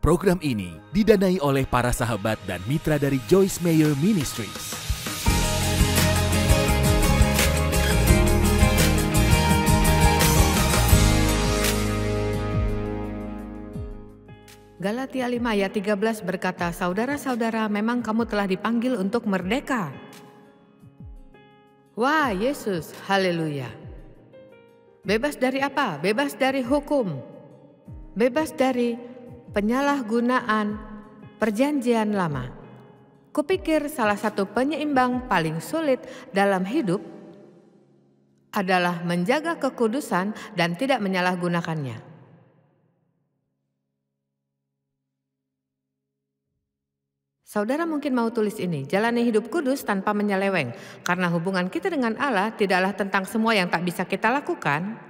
Program ini didanai oleh para sahabat dan mitra dari Joyce Meyer Ministries. Galatia 5 ayat 13 berkata, "Saudara-saudara, memang kamu telah dipanggil untuk merdeka." Wah, Yesus, haleluya. Bebas dari apa? Bebas dari hukum. Bebas dari penyalahgunaan perjanjian lama. Kupikir salah satu penyeimbang paling sulit dalam hidup adalah menjaga kekudusan dan tidak menyalahgunakannya. Saudara mungkin mau tulis ini, jalani hidup kudus tanpa menyeleweng, karena hubungan kita dengan Allah tidaklah tentang semua yang tak bisa kita lakukan.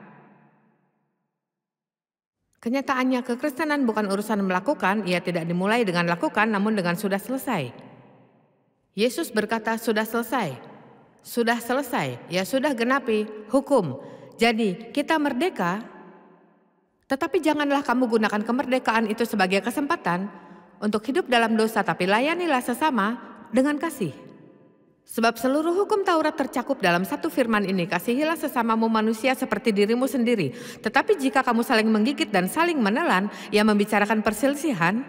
Kenyataannya kekristenan bukan urusan melakukan, ia tidak dimulai dengan lakukan, namun dengan sudah selesai. Yesus berkata sudah selesai, ya sudah genapi hukum. Jadi kita merdeka, tetapi janganlah kamu gunakan kemerdekaan itu sebagai kesempatan untuk hidup dalam dosa, tapi layanilah sesama dengan kasih. Sebab seluruh hukum Taurat tercakup dalam satu firman ini, kasihilah sesamamu manusia seperti dirimu sendiri. Tetapi jika kamu saling menggigit dan saling menelan, ia membicarakan perselisihan.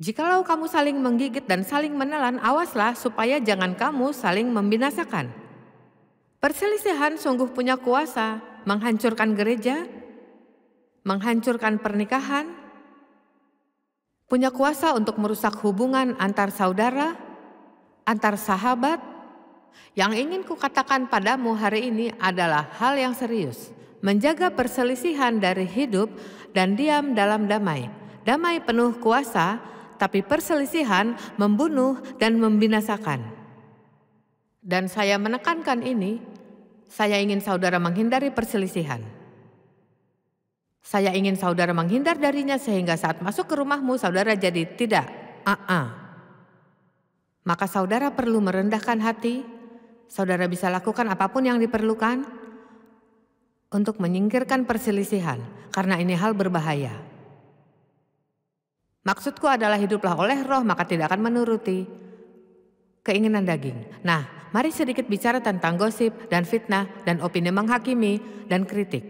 Jikalau kamu saling menggigit dan saling menelan, awaslah supaya jangan kamu saling membinasakan. Perselisihan sungguh punya kuasa menghancurkan gereja, menghancurkan pernikahan, punya kuasa untuk merusak hubungan antar saudara, antar sahabat. Yang ingin kukatakan padamu hari ini adalah hal yang serius. Menjaga perselisihan dari hidup dan diam dalam damai. Damai penuh kuasa, tapi perselisihan membunuh dan membinasakan. Dan saya menekankan ini, saya ingin saudara menghindari perselisihan. Saya ingin saudara menghindar darinya sehingga saat masuk ke rumahmu saudara jadi tidak. Maka saudara perlu merendahkan hati. Saudara bisa lakukan apapun yang diperlukan untuk menyingkirkan perselisihan, karena ini hal berbahaya. Maksudku adalah hiduplah oleh roh, maka tidak akan menuruti keinginan daging. Nah, mari sedikit bicara tentang gosip dan fitnah dan opini menghakimi dan kritik.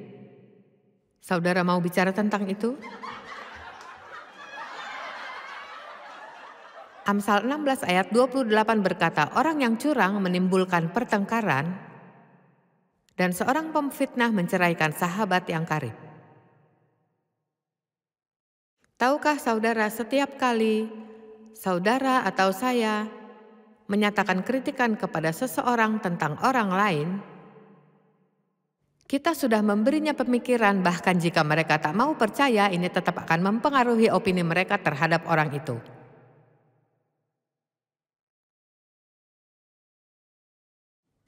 Saudara mau bicara tentang itu? Amsal 16 ayat 28 berkata, orang yang curang menimbulkan pertengkaran dan seorang pemfitnah menceraikan sahabat yang karib. Tahukah saudara, setiap kali saudara atau saya menyatakan kritikan kepada seseorang tentang orang lain, kita sudah memberinya pemikiran, bahkan jika mereka tak mau percaya, ini tetap akan mempengaruhi opini mereka terhadap orang itu.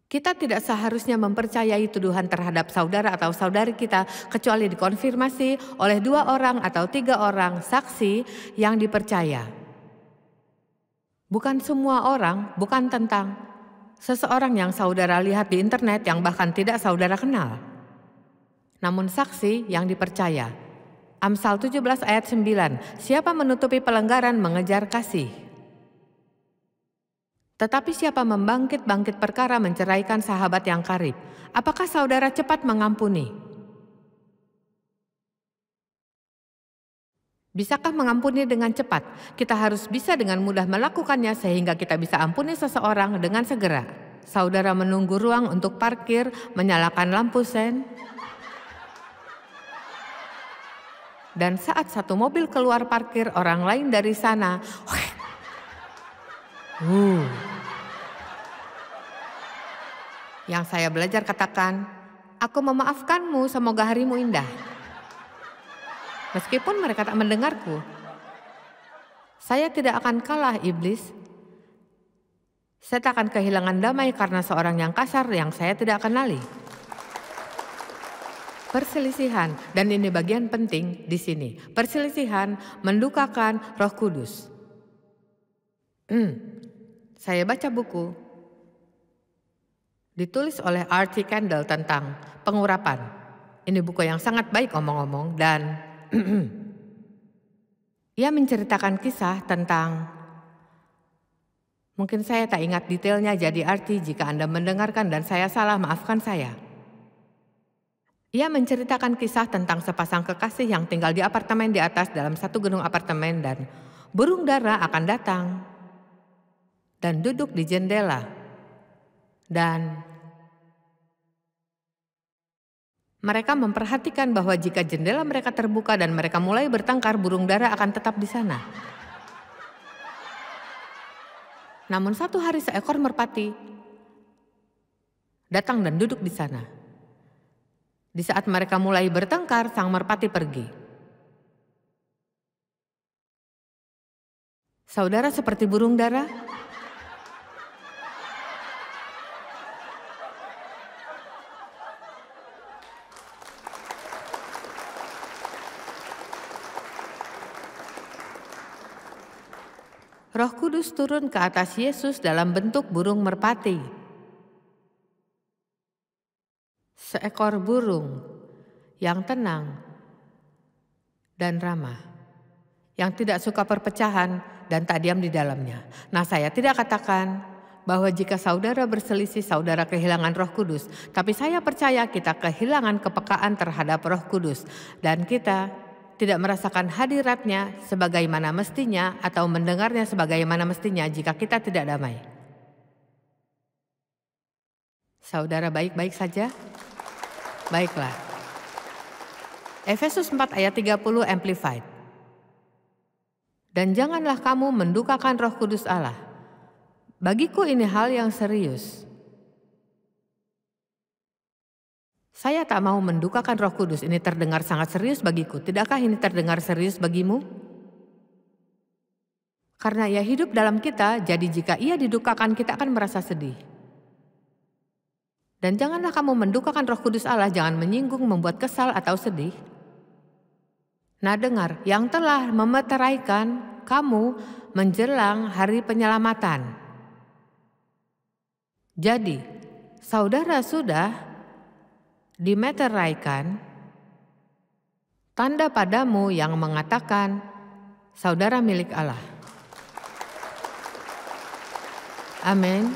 Kita tidak seharusnya mempercayai tuduhan terhadap saudara atau saudari kita, kecuali dikonfirmasi oleh 2 orang atau 3 orang saksi yang dipercaya. Bukan semua orang, bukan tentang seseorang yang saudara lihat di internet yang bahkan tidak saudara kenal. Namun saksi yang dipercaya. Amsal 17 ayat 9, siapa menutupi pelanggaran mengejar kasih. Tetapi siapa membangkit-bangkit perkara menceraikan sahabat yang karib. Apakah saudara cepat mengampuni? Bisakah mengampuni dengan cepat? Kita harus bisa dengan mudah melakukannya sehingga kita bisa ampuni seseorang dengan segera. Saudara menunggu ruang untuk parkir, menyalakan lampu sen, dan saat satu mobil keluar parkir, orang lain dari sana, yang saya belajar katakan, aku memaafkanmu, semoga harimu indah. Meskipun mereka tak mendengarku, saya tidak akan kalah iblis. Saya tak akan kehilangan damai karena seorang yang kasar yang saya tidak kenali. Perselisihan, dan ini bagian penting di sini. Perselisihan mendukakan Roh Kudus. Saya baca buku ditulis oleh R.T. Kendall tentang pengurapan. Ini buku yang sangat baik omong-omong dan Ia menceritakan kisah tentang, mungkin saya tak ingat detailnya, jadi arti jika Anda mendengarkan dan saya salah, maafkan saya. Ia menceritakan kisah tentang sepasang kekasih yang tinggal di apartemen di atas dalam satu gedung apartemen, dan burung dara akan datang dan duduk di jendela. Dan mereka memperhatikan bahwa jika jendela mereka terbuka dan mereka mulai bertengkar, burung dara akan tetap di sana. Namun satu hari seekor merpati datang dan duduk di sana. Di saat mereka mulai bertengkar, sang merpati pergi. Saudara seperti burung dara? Roh Kudus turun ke atas Yesus dalam bentuk burung merpati. Seekor burung yang tenang dan ramah, yang tidak suka perpecahan dan tak diam di dalamnya. Nah, saya tidak katakan bahwa jika saudara berselisih, saudara kehilangan Roh Kudus. Tapi saya percaya kita kehilangan kepekaan terhadap Roh Kudus. Dan kita tidak merasakan hadiratnya sebagaimana mestinya atau mendengarnya sebagaimana mestinya jika kita tidak damai. Saudara baik-baik saja? Baiklah. Efesus 4 ayat 30 Amplified. Dan janganlah kamu mendukakan Roh Kudus Allah. Bagiku ini hal yang serius. Saya tak mau mendukakan Roh Kudus. Ini terdengar sangat serius bagiku. Tidakkah ini terdengar serius bagimu? Karena ia hidup dalam kita, jadi jika ia didukakan kita akan merasa sedih. Dan janganlah kamu mendukakan Roh Kudus Allah, jangan menyinggung, membuat kesal atau sedih. Nah dengar, yang telah memeteraikan kamu menjelang hari penyelamatan. Jadi, saudara sudah dimeteraikan, tanda padamu yang mengatakan saudara milik Allah. Amin.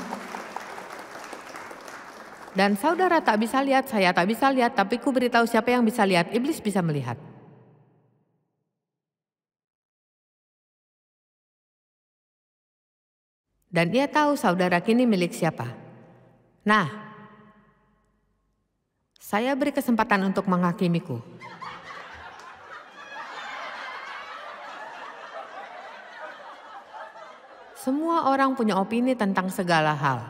Dan saudara tak bisa lihat, saya tak bisa lihat, tapi ku beritahu siapa yang bisa lihat, iblis bisa melihat. Dan ia tahu saudara kini milik siapa. Nah, saya beri kesempatan untuk menghakimiku. Semua orang punya opini tentang segala hal.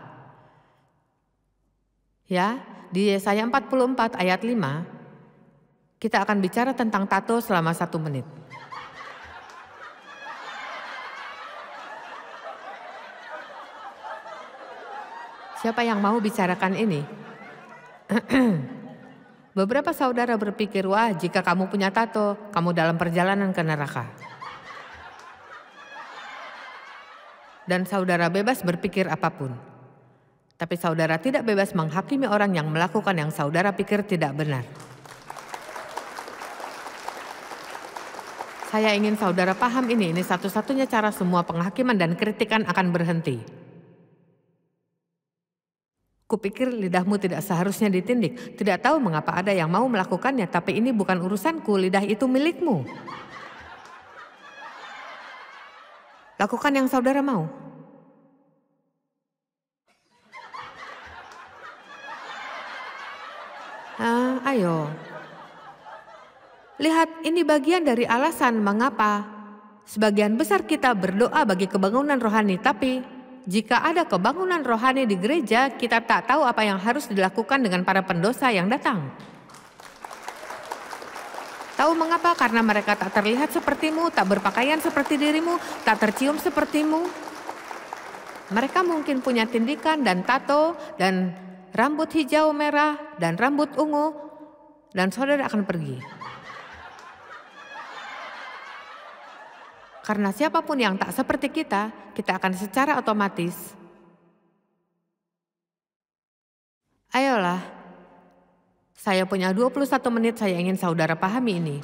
Ya, di Yesaya 44 ayat 5, kita akan bicara tentang tato selama 1 menit. Siapa yang mau bicarakan ini? Beberapa saudara berpikir, wah jika kamu punya tato, kamu dalam perjalanan ke neraka. Dan saudara bebas berpikir apapun. Tapi saudara tidak bebas menghakimi orang yang melakukan yang saudara pikir tidak benar. Saya ingin saudara paham ini satu-satunya cara semua penghakiman dan kritikan akan berhenti. Kupikir lidahmu tidak seharusnya ditindik. Tidak tahu mengapa ada yang mau melakukannya, tapi ini bukan urusanku, lidah itu milikmu. Lakukan yang saudara mau. Ayo. Lihat, ini bagian dari alasan mengapa sebagian besar kita berdoa bagi kebangunan rohani, tapi jika ada kebangunan rohani di gereja, kita tak tahu apa yang harus dilakukan dengan para pendosa yang datang. Tahu mengapa? Karena mereka tak terlihat sepertimu, tak berpakaian seperti dirimu, tak tercium sepertimu. Mereka mungkin punya tindikan dan tato dan rambut hijau merah dan rambut ungu, dan saudara akan pergi. Karena siapapun yang tak seperti kita akan secara otomatis. Ayolah, saya punya 21 menit, saya ingin saudara pahami ini.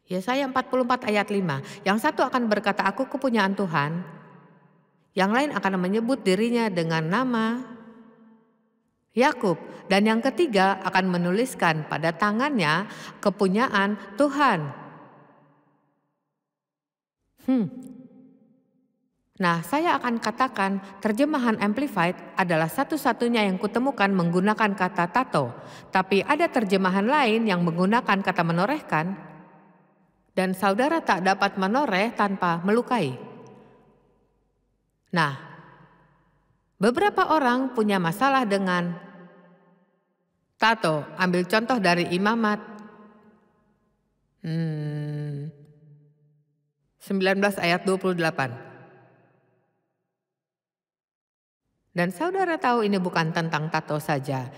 Yesaya 44 ayat 5. Yang satu akan berkata, aku kepunyaan Tuhan. Yang lain akan menyebut dirinya dengan nama Yakub. Dan yang ketiga akan menuliskan pada tangannya kepunyaan Tuhan. Nah, saya akan katakan terjemahan Amplified adalah satu-satunya yang kutemukan menggunakan kata tato. Tapi ada terjemahan lain yang menggunakan kata menorehkan. Dan saudara tak dapat menoreh tanpa melukai. Nah, beberapa orang punya masalah dengan tato. Ambil contoh dari Imamat 19 ayat 28. Dan saudara tahu ini bukan tentang tato saja.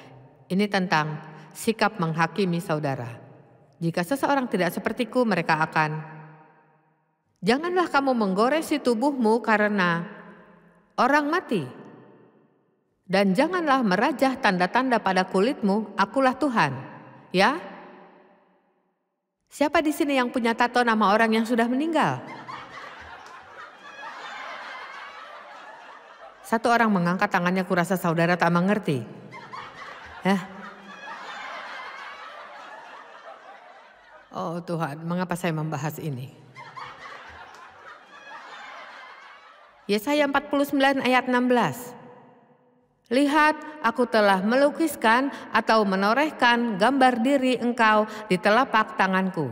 Ini tentang sikap menghakimi saudara. Jika seseorang tidak sepertiku, mereka akan, janganlah kamu menggoresi tubuhmu karena orang mati. Dan janganlah merajah tanda-tanda pada kulitmu, akulah Tuhan. Ya? Siapa di sini yang punya tato nama orang yang sudah meninggal? Satu orang mengangkat tangannya, kurasa saudara tak mengerti. Oh Tuhan, mengapa saya membahas ini? Yesaya 49 ayat 16. Lihat, aku telah melukiskan atau menorehkan gambar diri engkau di telapak tanganku.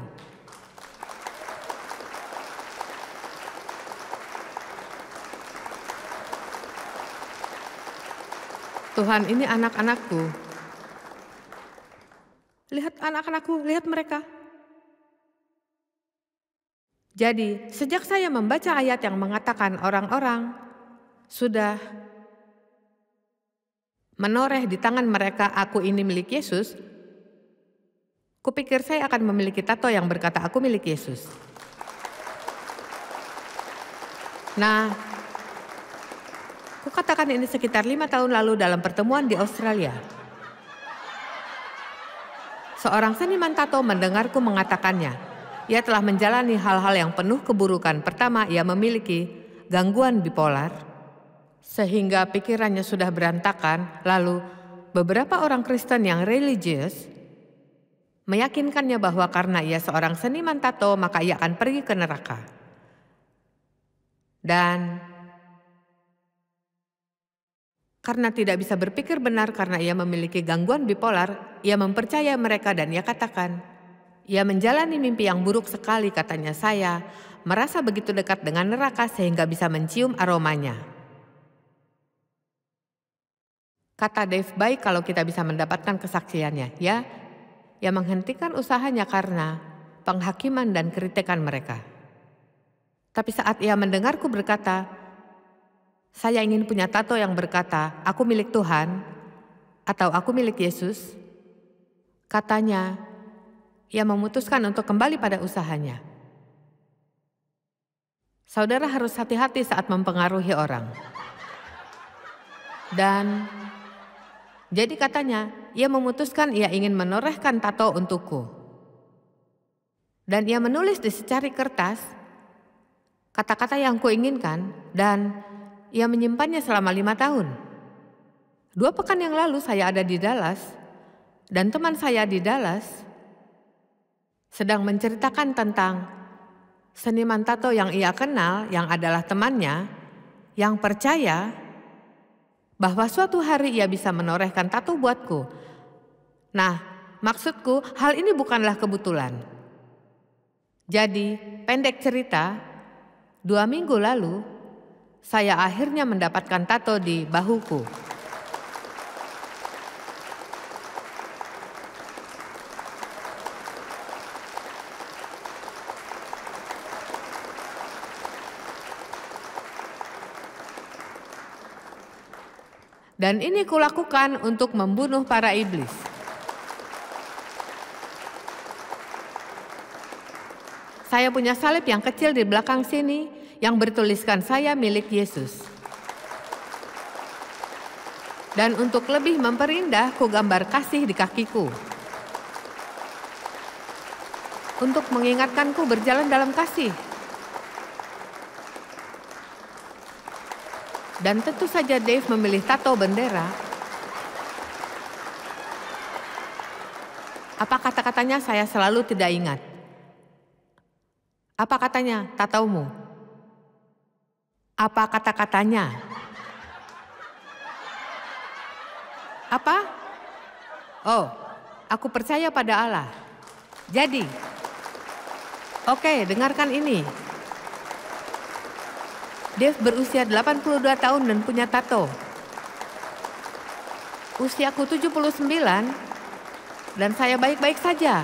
Tuhan, ini anak-anakku. Lihat anak-anakku, lihat mereka. Jadi, sejak saya membaca ayat yang mengatakan orang-orang sudah menoreh di tangan mereka, aku ini milik Yesus, kupikir saya akan memiliki tato yang berkata, aku milik Yesus. Nah, kukatakan ini sekitar 5 tahun lalu dalam pertemuan di Australia. Seorang seniman tato mendengarku mengatakannya. Ia telah menjalani hal-hal yang penuh keburukan. Pertama, ia memiliki gangguan bipolar, sehingga pikirannya sudah berantakan. Lalu, beberapa orang Kristen yang religius meyakinkannya bahwa karena ia seorang seniman tato, maka ia akan pergi ke neraka. Dan karena tidak bisa berpikir benar karena ia memiliki gangguan bipolar, ia mempercayai mereka dan ia katakan, ia menjalani mimpi yang buruk sekali, katanya. Saya merasa begitu dekat dengan neraka sehingga bisa mencium aromanya. Kata Dave, baik kalau kita bisa mendapatkan kesaksiannya, ya. Ia menghentikan usahanya karena penghakiman dan kritikan mereka. Tapi saat ia mendengarku berkata, saya ingin punya tato yang berkata, aku milik Tuhan, atau aku milik Yesus, katanya, ia memutuskan untuk kembali pada usahanya. Saudara harus hati-hati saat mempengaruhi orang. Dan jadi katanya, ia memutuskan ia ingin menorehkan tato untukku. Dan ia menulis di secari kertas kata-kata yang kuinginkan dan ia menyimpannya selama 5 tahun. 2 pekan yang lalu saya ada di Dallas dan teman saya di Dallas sedang menceritakan tentang seniman tato yang ia kenal, yang adalah temannya, yang percaya bahwa suatu hari ia bisa menorehkan tato buatku. Nah, maksudku hal ini bukanlah kebetulan. Jadi, pendek cerita, 2 minggu lalu, saya akhirnya mendapatkan tato di bahuku. Dan ini kulakukan untuk membunuh para iblis. Saya punya salib yang kecil di belakang sini yang bertuliskan saya milik Yesus. Dan untuk lebih memperindah, ku gambar kasih di kakiku. untuk mengingatkanku berjalan dalam kasih. Dan tentu saja Dave memilih tato bendera. Apa kata-katanya saya selalu tidak ingat. Apa katanya, tatomu? Apa kata-katanya? Apa? Oh, aku percaya pada Allah. Jadi, oke, dengarkan ini. Dave berusia 82 tahun dan punya tato. Usiaku 79 dan saya baik-baik saja.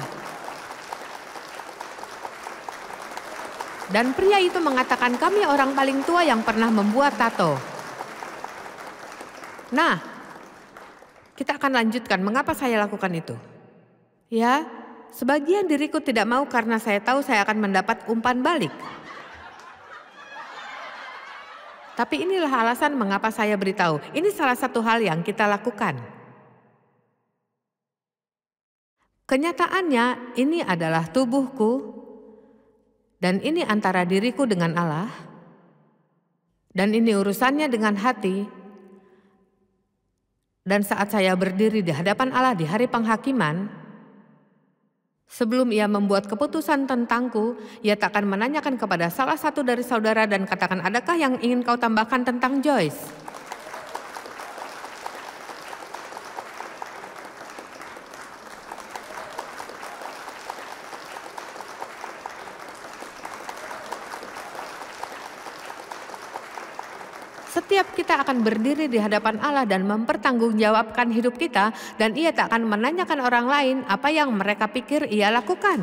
Dan pria itu mengatakan kami orang paling tua yang pernah membuat tato. Nah, kita akan lanjutkan mengapa saya lakukan itu. Ya, sebagian diriku tidak mau karena saya tahu saya akan mendapat umpan balik. Tapi inilah alasan mengapa saya beritahu. Ini salah satu hal yang kita lakukan. Kenyataannya ini adalah tubuhku dan ini antara diriku dengan Allah dan ini urusannya dengan hati. Dan saat saya berdiri di hadapan Allah di hari penghakiman, sebelum ia membuat keputusan tentangku, ia tak akan menanyakan kepada salah satu dari saudara dan katakan, adakah yang ingin kau tambahkan tentang Joyce? Setiap kita akan berdiri di hadapan Allah dan mempertanggungjawabkan hidup kita, dan ia tak akan menanyakan orang lain apa yang mereka pikir ia lakukan.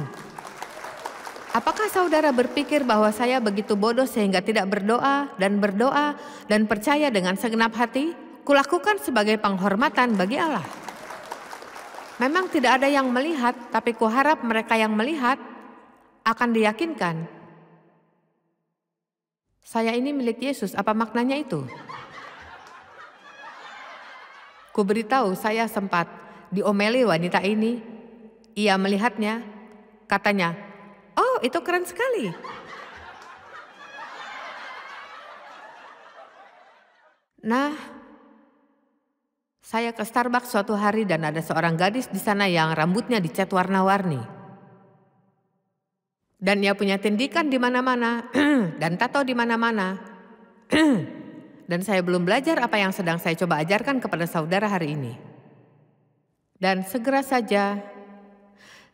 Apakah saudara berpikir bahwa saya begitu bodoh sehingga tidak berdoa dan percaya dengan segenap hati? Kulakukan sebagai penghormatan bagi Allah. Memang tidak ada yang melihat, tapi kuharap mereka yang melihat akan diyakinkan. Saya ini milik Yesus, apa maknanya itu? Ku beritahu, saya sempat diomeli wanita ini. Ia melihatnya, katanya, oh itu keren sekali. Nah, saya ke Starbucks suatu hari dan ada seorang gadis di sana yang rambutnya dicat warna-warni. Dan ia punya tindikan di mana-mana dan tato di mana-mana. Dan saya belum belajar apa yang sedang saya coba ajarkan kepada saudara hari ini. Dan segera saja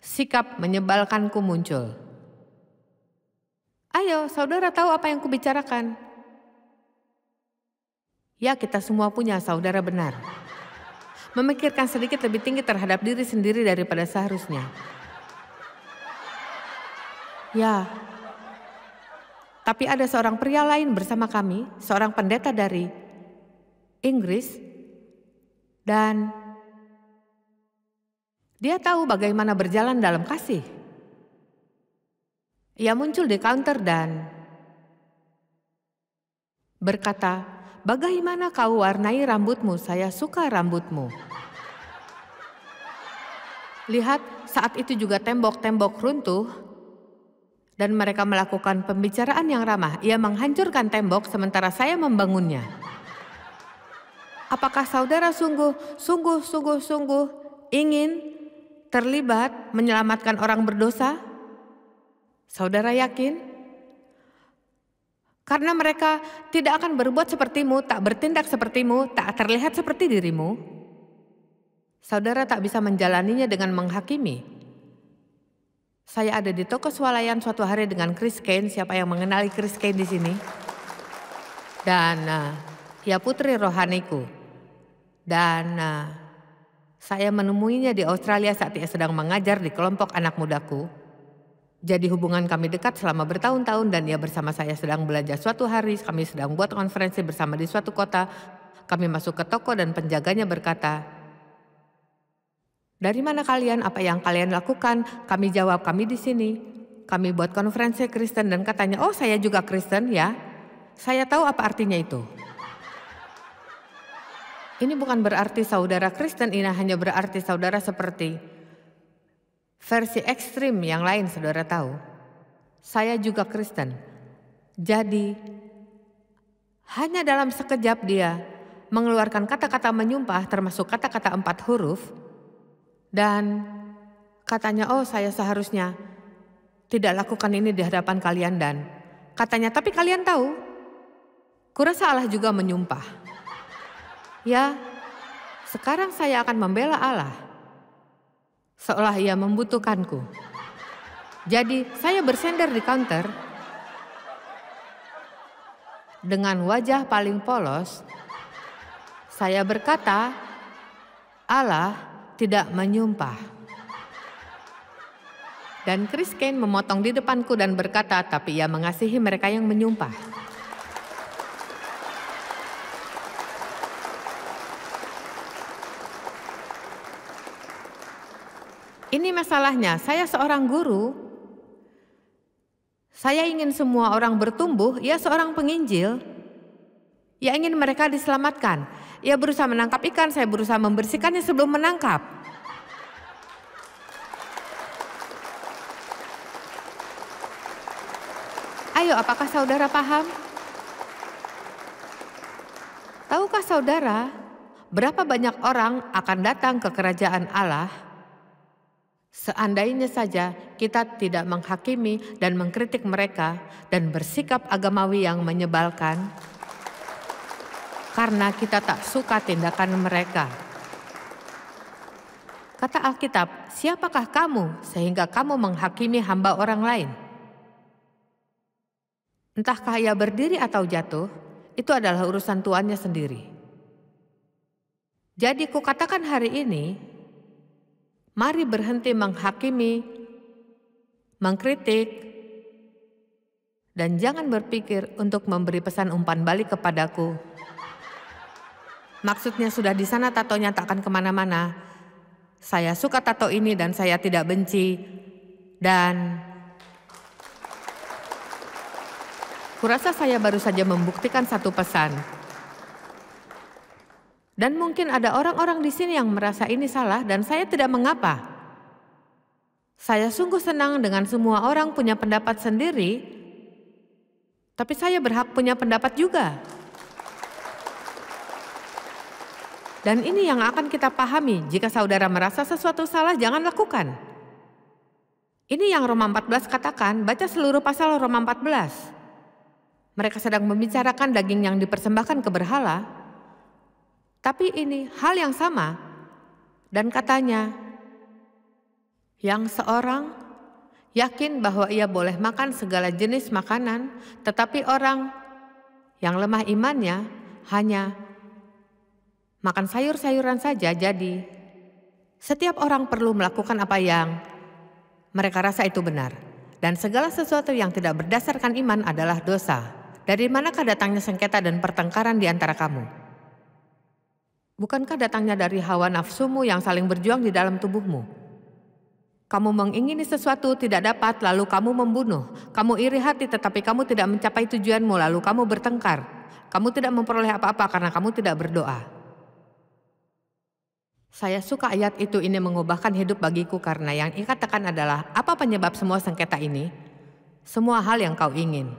sikap menyebalkanku muncul. Ayo, saudara tahu apa yang kubicarakan? Ya, kita semua punya saudara benar. Memikirkan sedikit lebih tinggi terhadap diri sendiri daripada seharusnya. Ya, tapi ada seorang pria lain bersama kami, seorang pendeta dari Inggris, dan dia tahu bagaimana berjalan dalam kasih. Ia muncul di counter dan berkata, bagaimana kau warnai rambutmu, saya suka rambutmu. Lihat, saat itu juga tembok-tembok runtuh, dan mereka melakukan pembicaraan yang ramah. Ia menghancurkan tembok sementara saya membangunnya. Apakah saudara sungguh ingin terlibat menyelamatkan orang berdosa? Saudara yakin? Karena mereka tidak akan berbuat sepertimu, tak bertindak sepertimu, tak terlihat seperti dirimu. Saudara tak bisa menjalaninya dengan menghakimi. Saya ada di toko swalayan suatu hari dengan Chris Kane. Siapa yang mengenali Chris Kane di sini? Dan ya putri rohaniku. Dan saya menemuinya di Australia saat ia sedang mengajar di kelompok anak mudaku. Jadi hubungan kami dekat selama bertahun-tahun dan ia bersama saya sedang belanja suatu hari. Kami sedang buat konferensi bersama di suatu kota. Kami masuk ke toko dan penjaganya berkata, dari mana kalian? Apa yang kalian lakukan? Kami jawab, kami di sini. Kami buat konferensi Kristen dan katanya, oh saya juga Kristen ya. Saya tahu apa artinya itu. Ini bukan berarti saudara Kristen, ini hanya berarti saudara seperti Versi ekstrim yang lain saudara tahu, saya juga Kristen. Jadi hanya dalam sekejap dia mengeluarkan kata-kata menyumpah termasuk kata-kata 4 huruf. Dan katanya, oh saya seharusnya tidak lakukan ini di hadapan kalian. Dan katanya, tapi kalian tahu, kurasa Allah juga menyumpah. Ya, sekarang saya akan membela Allah. Seolah ia membutuhkanku. Jadi saya bersender di counter dengan wajah paling polos. Saya berkata, Allah tidak menyumpah. Dan Chris Kane memotong di depanku dan berkata, tapi ia mengasihi mereka yang menyumpah. Ini masalahnya, saya seorang guru. Saya ingin semua orang bertumbuh, ia seorang penginjil. Ia ingin mereka diselamatkan. Ia berusaha menangkap ikan, saya berusaha membersihkannya sebelum menangkap. Ayo, apakah saudara paham? Tahukah saudara, berapa banyak orang akan datang ke kerajaan Allah seandainya saja kita tidak menghakimi dan mengkritik mereka dan bersikap agamawi yang menyebalkan karena kita tak suka tindakan mereka. Kata Alkitab, siapakah kamu sehingga kamu menghakimi hamba orang lain? Entahkah ia berdiri atau jatuh, itu adalah urusan tuannya sendiri. Jadi kukatakan hari ini, mari berhenti menghakimi, mengkritik, dan jangan berpikir untuk memberi pesan umpan balik kepadaku. Maksudnya sudah di sana tatonya tak akan kemana-mana. Saya suka tato ini dan saya tidak benci. Dan kurasa saya baru saja membuktikan satu pesan. Dan mungkin ada orang-orang di sini yang merasa ini salah dan saya tidak mengapa. Saya sungguh senang dengan semua orang punya pendapat sendiri, tapi saya berhak punya pendapat juga. Dan ini yang akan kita pahami, jika saudara merasa sesuatu salah, jangan lakukan. Ini yang Roma 14 katakan, baca seluruh pasal Roma 14. Mereka sedang membicarakan daging yang dipersembahkan ke berhala. Tapi ini hal yang sama, dan katanya, yang seorang yakin bahwa ia boleh makan segala jenis makanan, tetapi orang yang lemah imannya hanya makan sayur-sayuran saja. Jadi, setiap orang perlu melakukan apa yang mereka rasa itu benar. Dan segala sesuatu yang tidak berdasarkan iman adalah dosa. Dari manakah datangnya sengketa dan pertengkaran di antara kamu? Bukankah datangnya dari hawa nafsumu yang saling berjuang di dalam tubuhmu? Kamu mengingini sesuatu tidak dapat, lalu kamu membunuh. Kamu iri hati tetapi kamu tidak mencapai tujuanmu, lalu kamu bertengkar. Kamu tidak memperoleh apa-apa karena kamu tidak berdoa. Saya suka ayat itu, ini mengubahkan hidup bagiku karena yang dikatakan adalah, apa penyebab semua sengketa ini? Semua hal yang kau ingin.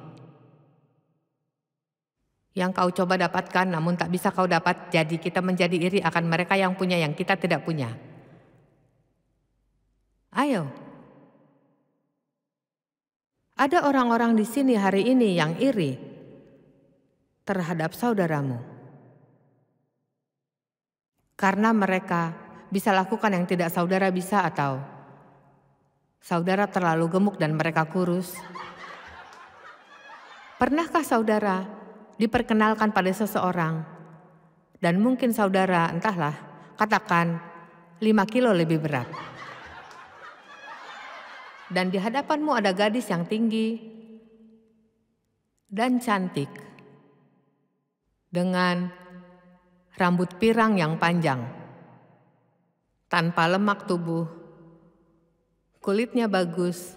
Yang kau coba dapatkan namun tak bisa kau dapat, jadi kita menjadi iri akan mereka yang punya yang kita tidak punya. Ayo. Ada orang-orang di sini hari ini yang iri terhadap saudaramu. Karena mereka bisa lakukan yang tidak saudara bisa, atau saudara terlalu gemuk dan mereka kurus. Pernahkah saudara diperkenalkan pada seseorang dan mungkin saudara, entahlah, katakan 5 kilo lebih berat. Dan di hadapanmu ada gadis yang tinggi dan cantik dengan rambut pirang yang panjang, tanpa lemak tubuh, kulitnya bagus,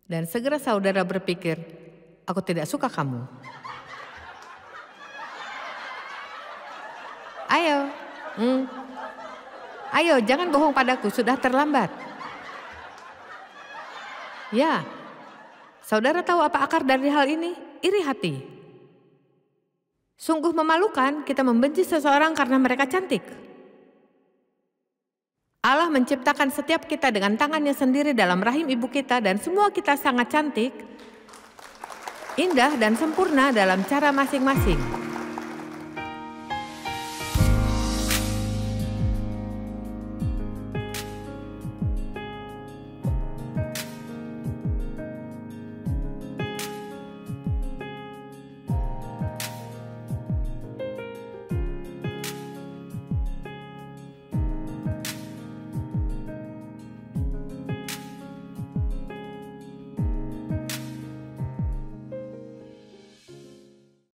dan segera saudara berpikir, aku tidak suka kamu. Ayo, jangan bohong padaku, sudah terlambat. Ya, saudara tahu apa akar dari hal ini? Iri hati. Sungguh memalukan kita membenci seseorang karena mereka cantik. Allah menciptakan setiap kita dengan tangannya sendiri dalam rahim ibu kita dan semua kita sangat cantik, indah dan sempurna dalam cara masing-masing.